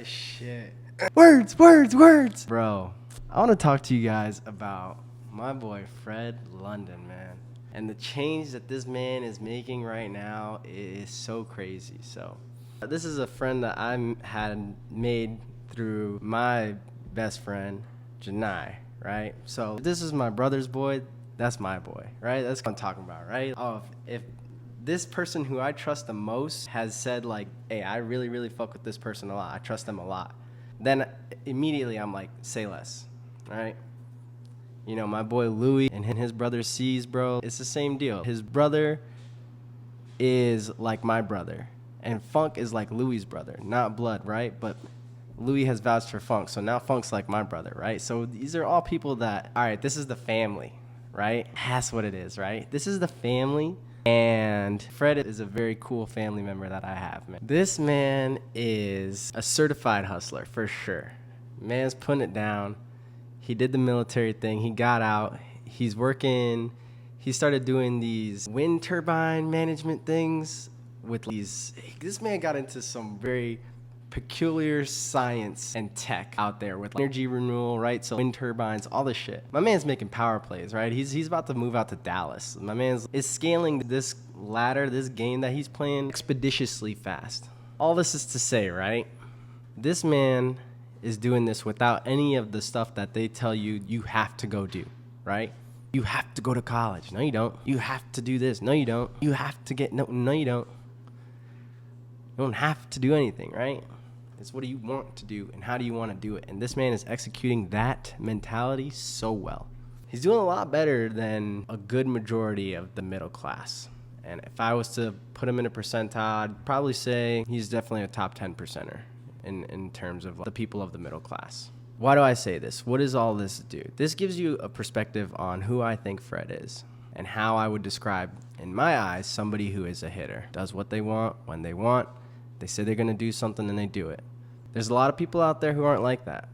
shit. Words. Bro, I want to talk to you guys about my boy Fred London, man. And the change that this man is making right now is so crazy. So, this is a friend that I had made through my best friend, Janai, right? So, this is my brother's boy. That's my boy, right? That's what I'm talking about, right? Oh, if this person who I trust the most has said, like, hey, I really fuck with this person a lot. I trust them a lot. Then immediately I'm like, say less, right? You know, my boy Louis and his brother C's, bro, it's the same deal. His brother is like my brother, and Funk is like Louis's brother, not blood, right? But Louis has vouched for Funk, so now Funk's like my brother, right? So these are all people that, all right, this is the family, right? That's what it is, right? This is the family, and Fred is a very cool family member that I have, man. This man is a certified hustler, for sure. Man's putting it down. He did the military thing. He got out. He's working. He started doing these wind turbine management things with these. This man got into some very peculiar science and tech out there with energy renewal, right? So wind turbines, all this shit. My man's making power plays, right? He's about to move out to Dallas. My man's is scaling this ladder, this game that he's playing expeditiously fast. All this is to say, right? This man is doing this without any of the stuff that they tell you you have to go do, right? You have to go to college. No, you don't. You have to do this. No, you don't. You have to get, no, you don't. You don't have to do anything, right? It's what do you want to do and how do you want to do it? And this man is executing that mentality so well. He's doing a lot better than a good majority of the middle class. And if I was to put him in a percentile, I'd probably say he's definitely a top 10 percenter. In terms of the people of the middle class. Why do I say this? What does all this do? This gives you a perspective on who I think Fred is and how I would describe, in my eyes, somebody who is a hitter. Does what they want, when they want. They say they're going to do something and they do it. There's a lot of people out there who aren't like that.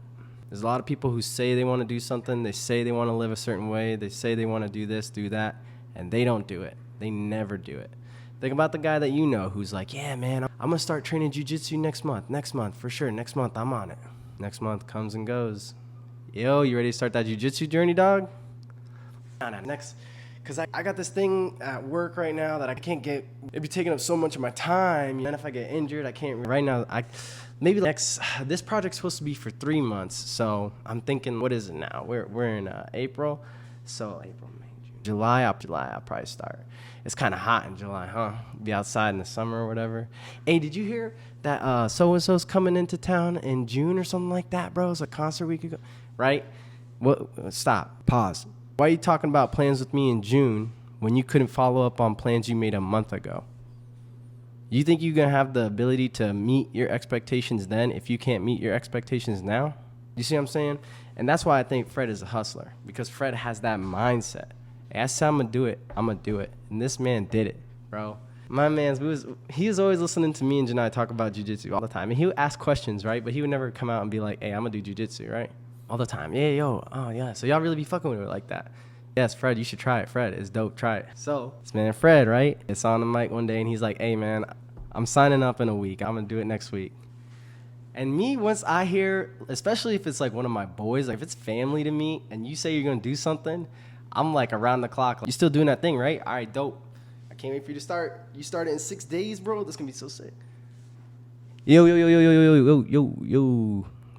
There's a lot of people who say they want to do something. They say they want to live a certain way. They say they want to do this, do that, and they don't do it. They never do it. Think about the guy that you know who's like, yeah, man, I'm going to start training jiu-jitsu next month, for sure. Next month, I'm on it. Next month comes and goes. Yo, you ready to start that jiu-jitsu journey, dog? No, next, because I got this thing at work right now that I can't get. It'd be taking up so much of my time. And if I get injured, I can't. Right now, this project's supposed to be for 3 months. So I'm thinking, what is it now? We're in April. So April, May, June. July, I'll probably start. It's kind of hot in July, huh? Be outside in the summer or whatever. Hey, did you hear that so-and-so's coming into town in June or something like that, bro? It's a concert we could go, right? What? Stop. Pause. Why are you talking about plans with me in June when you couldn't follow up on plans you made a month ago? You think you're going to have the ability to meet your expectations then if you can't meet your expectations now? You see what I'm saying? And that's why I think Fred is a hustler, because Fred has that mindset. I said I'm going to do it. I'm going to do it. And this man did it, bro. My man's, he was always listening to me and Janai talk about jiu-jitsu all the time. And he would ask questions, right? But he would never come out and be like, hey, I'm going to do jiu-jitsu, right? All the time. Yeah, yo, oh, yeah. So y'all really be fucking with it like that. Yes, Fred, you should try it. Fred, it's dope. Try it. So this man, Fred, right? It's on the mic one day and he's like, hey, man, I'm signing up in a week. I'm going to do it next week. And me, once I hear, especially if it's like one of my boys, like if it's family to me and you say you're going to do something, I'm like around the clock. Like, you still doing that thing, right? All right, dope. I can't wait for you to start. You start it in 6 days, bro. This is going to be so sick. Yo.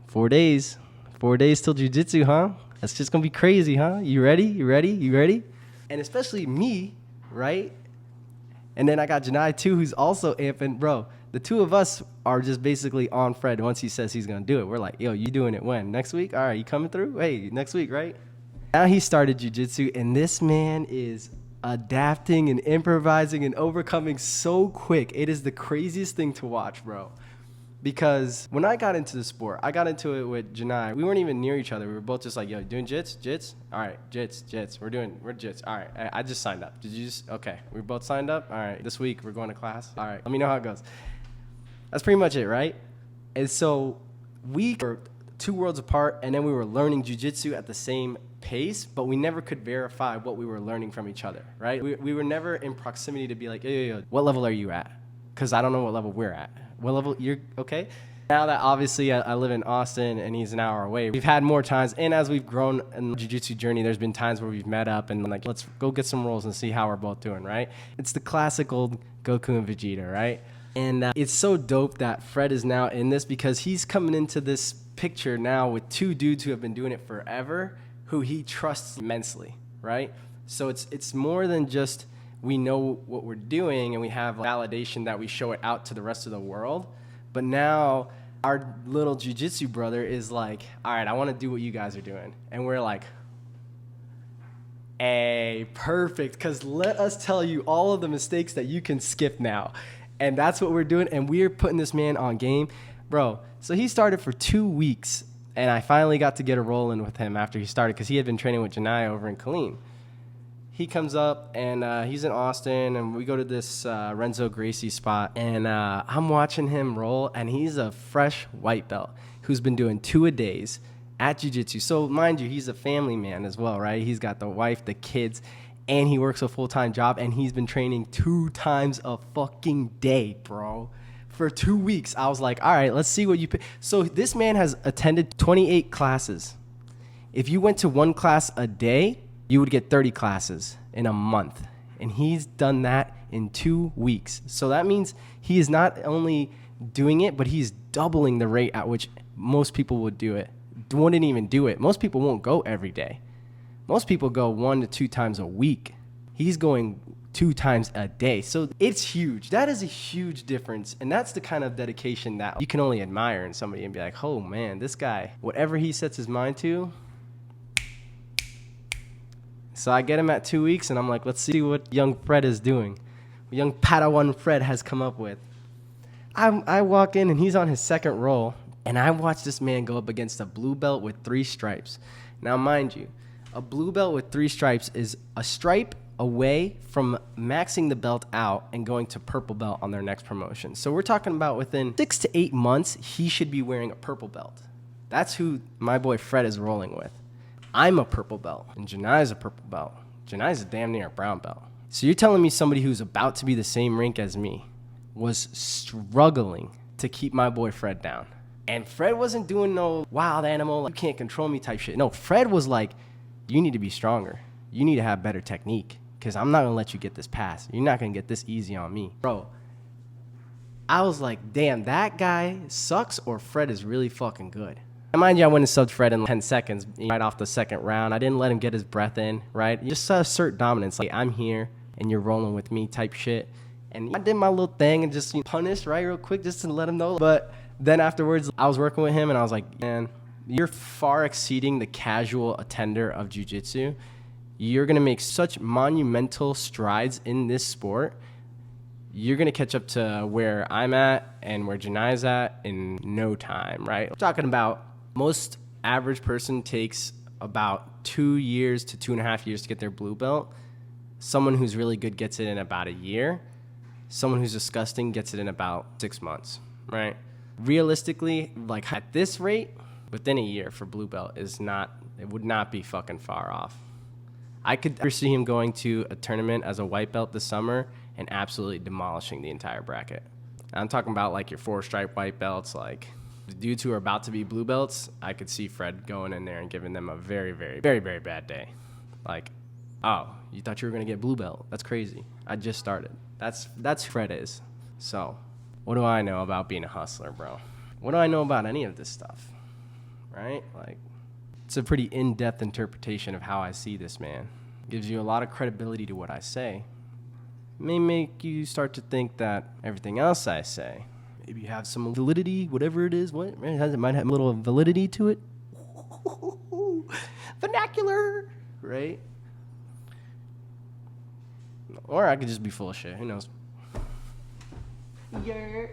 4 days. 4 days till jiu-jitsu, huh? That's just going to be crazy, huh? You ready? And especially me, right? And then I got Janai too, who's also amping. Bro, the two of us are just basically on Fred once he says he's going to do it. We're like, yo, you doing it when? Next week? All right, you coming through? Hey, next week, right? Now he started jiu-jitsu, and this man is adapting and improvising and overcoming so quick. It is the craziest thing to watch, bro. Because when I got into the sport, I got into it with Janai. We weren't even near each other. We were both just like, yo, doing jits? All right, jits. We're jits. All right, I just signed up. Did you just? Okay, we both signed up? All right, this week we're going to class. All right, let me know how it goes. That's pretty much it, right? And so we were 2 worlds apart, and then we were learning jiu-jitsu at the same pace, but we never could verify what we were learning from each other, right? We were never in proximity to be like, yo, what level are you at? Because I don't know what level we're at. What level, you're, okay? Now that obviously I live in Austin and he's an hour away, we've had more times. And as we've grown in the jiu-jitsu journey, there's been times where we've met up and like, let's go get some rolls and see how we're both doing, right? It's the classic old Goku and Vegeta, right? And it's so dope that Fred is now in this because he's coming into this picture now with two dudes who have been doing it forever, who he trusts immensely, right? So it's more than just we know what we're doing and we have validation that we show it out to the rest of the world. But now our little jiu-jitsu brother is like, all right, I want to do what you guys are doing. And we're like, hey, perfect. Because let us tell you all of the mistakes that you can skip now. And that's what we're doing. And we're putting this man on game. Bro, so he started for 2 weeks. And I finally got to get a roll in with him after he started because he had been training with Janai over in Killeen. He comes up, and he's in Austin, and we go to this Renzo Gracie spot, and I'm watching him roll, and he's a fresh white belt who's been doing 2-a-days at jiu-jitsu. So, mind you, he's a family man as well, right? He's got the wife, the kids, and he works a full-time job, and he's been training 2 times a fucking day, bro. For 2 weeks, I was like, all right, let's see what you pick. So this man has attended 28 classes. If you went to 1 class a day, you would get 30 classes in a month. And he's done that in 2 weeks. So that means he is not only doing it, but he's doubling the rate at which most people would do it. Wouldn't even do it. Most people won't go every day. Most people go 1 to 2 times a week. He's going 2 times a day. So it's huge. That is a huge difference. And that's the kind of dedication that you can only admire in somebody and be like, oh man, this guy, whatever he sets his mind to. So I get him at 2 weeks, and I'm like, let's see what young Fred is doing. What young Padawan Fred has come up with. I walk in, and he's on his second roll, and I watch this man go up against a blue belt with 3 stripes. Now, mind you, a blue belt with 3 stripes is a stripe away from maxing the belt out and going to purple belt on their next promotion. So we're talking about within 6 to 8 months, he should be wearing a purple belt. That's who my boy Fred is rolling with. I'm a purple belt, and Janai's a purple belt. Janai's a damn near brown belt. So you're telling me somebody who's about to be the same rank as me was struggling to keep my boy Fred down. And Fred wasn't doing no wild animal, like, you can't control me type shit. No, Fred was like, you need to be stronger. You need to have better technique, because I'm not going to let you get this pass. You're not going to get this easy on me. Bro, I was like, damn, that guy sucks or Fred is really fucking good. And mind you, I went and subbed Fred in 10 seconds right off the second round. I didn't let him get his breath in, right? You just assert dominance, like, I'm here and you're rolling with me type shit. And I did my little thing and just punished, right, real quick, just to let him know. But then afterwards, I was working with him and I was like, man, you're far exceeding the casual attender of jiu-jitsu. You're going to make such monumental strides in this sport. You're going to catch up to where I'm at and where Janai's at in no time, right? I'm talking about most average person takes about 2 years to 2.5 years to get their blue belt. Someone who's really good gets it in about a year. Someone who's disgusting gets it in about 6 months, right? Realistically, like at this rate, within a year for blue belt it would not be fucking far off. I could see him going to a tournament as a white belt this summer and absolutely demolishing the entire bracket. I'm talking about like your 4-stripe white belts, like the dudes who are about to be blue belts. I could see Fred going in there and giving them a very, very, very, very bad day. Like, oh, you thought you were going to get blue belt? That's crazy. I just started. That's who Fred is. So what do I know about being a hustler, bro? What do I know about any of this stuff, right? Like, it's a pretty in-depth interpretation of how I see this man. Gives you a lot of credibility to what I say. May make you start to think that everything else I say, maybe you have some validity, whatever it is. What? It might have a little validity to it. Vernacular, right? Or I could just be full of shit. Who knows? Yeah.